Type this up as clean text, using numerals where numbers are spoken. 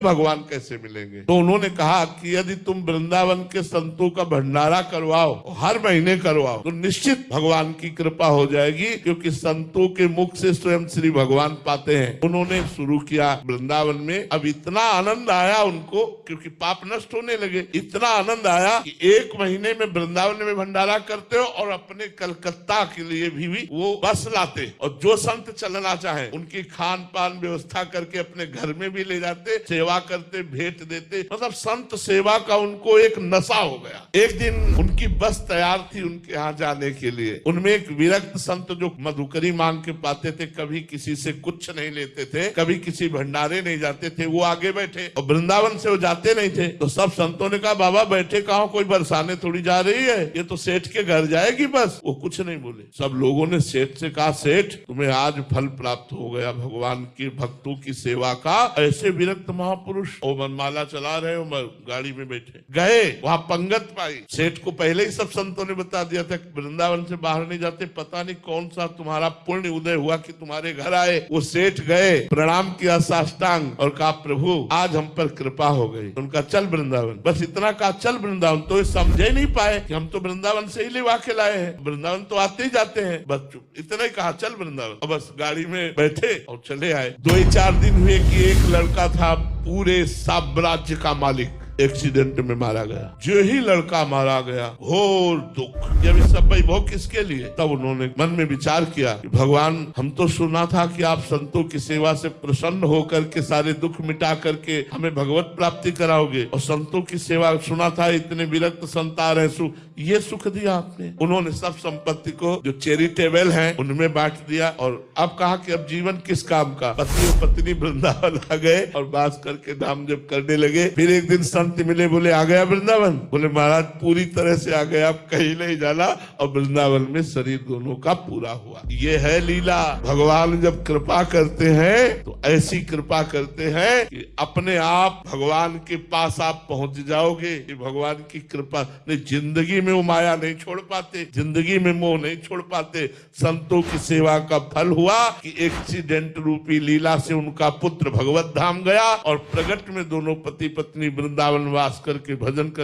भगवान कैसे मिलेंगे। तो उन्होंने कहा कि यदि तुम वृंदावन के संतों का भंडारा करवाओ, हर महीने करवाओ, तो निश्चित भगवान की कृपा हो जाएगी, क्योंकि संतों के मुख से स्वयं श्री भगवान पाते हैं। उन्होंने शुरू किया वृंदावन में। अब इतना आनंद आया उनको, क्योंकि पाप नष्ट होने लगे, इतना आनंद आया कि एक महीने में वृंदावन में भंडारा करते हो और अपने कलकत्ता के लिए भी वो बस लाते, और जो संत चलना चाहे उनकी खान पान व्यवस्था करके अपने घर में भी ले जाते, सेवा करते, भेंट देते। मतलब संत सेवा का उनको एक नशा हो गया। एक दिन उनकी बस तैयार थी उनके यहाँ जाने के लिए। उनमें एक विरक्त संत जो मधुकरी मांग के पाते थे, कभी किसी से कुछ नहीं लेते थे, कभी किसी भंडारे नहीं जाते थे, वो आगे बैठे और वृंदावन से वो जाते नहीं थे। तो सब संतों ने कहा, बाबा बैठे कहाँ, कोई बरसाने थोड़ी जा रही है, ये तो सेठ के घर जाएगी बस। वो कुछ नहीं बोले। सब लोगों ने सेठ से कहा, सेठ तुम्हें आज फल प्राप्त हो गया भगवान के भक्तों की सेवा का। ऐसे विरक्त महापुरुष ओ मनमाला चला रहे हो, गाड़ी में बैठे गए, वहां पंगत पाई। सेठ को पहले ही सब संतों ने बता दिया था कि वृंदावन से बाहर नहीं जाते, पता नहीं कौन सा तुम्हारा पुण्य उदय हुआ कि तुम्हारे घर आए। वो सेठ गए, प्रणाम किया साष्टांग और कहा, प्रभु आज हम पर कृपा हो गई। उनका चल वृंदावन, बस इतना कहा, चल वृंदावन। तो समझे नहीं पाए कि हम तो वृंदावन से ही लेवा के लाए हैं, वृंदावन तो आते ही जाते हैं, बस इतना ही कहा, चल वृंदावन। और बस गाड़ी में बैठे और चले आए। 2-4 दिन हुए कि एक लड़का था पूरे साम्राज्य का मालिक, एक्सीडेंट में मारा गया। जो ही लड़का मारा गया, घोर दुख। ये भी सब वैभव किसके लिए? तब उन्होंने मन में विचार किया कि भगवान, हम तो सुना था कि आप संतों की सेवा से प्रसन्न होकर के सारे दुख मिटा करके हमें भगवत प्राप्ति कराओगे, और संतों की सेवा सुना था इतने विरक्त संत आ रहे, ये सुख दिया आपने। उन्होंने सब संपत्ति को जो चैरिटेबल है उनमें बांट दिया। और अब कहा कि अब जीवन किस काम का। पति और पत्नी वृंदावन आ गए और बास करके नाम जप करने लगे। फिर एक दिन संत मिले, बोले आ गया वृंदावन? बोले महाराज पूरी तरह से आ गया, अब कहीं नहीं जाना। और वृंदावन में शरीर दोनों का पूरा हुआ। ये है लीला। भगवान जब कृपा करते हैं तो ऐसी कृपा करते हैं कि अपने आप भगवान के पास आप पहुंच जाओगे। ये भगवान की कृपा। नहीं, जिंदगी में वो माया नहीं छोड़ पाते, जिंदगी में मोह नहीं छोड़ पाते। संतों की सेवा का फल हुआ कि एक्सीडेंट रूपी लीला से उनका पुत्र भगवत धाम गया, और प्रगट में दोनों पति पत्नी वृंदावन वास करके भजन कर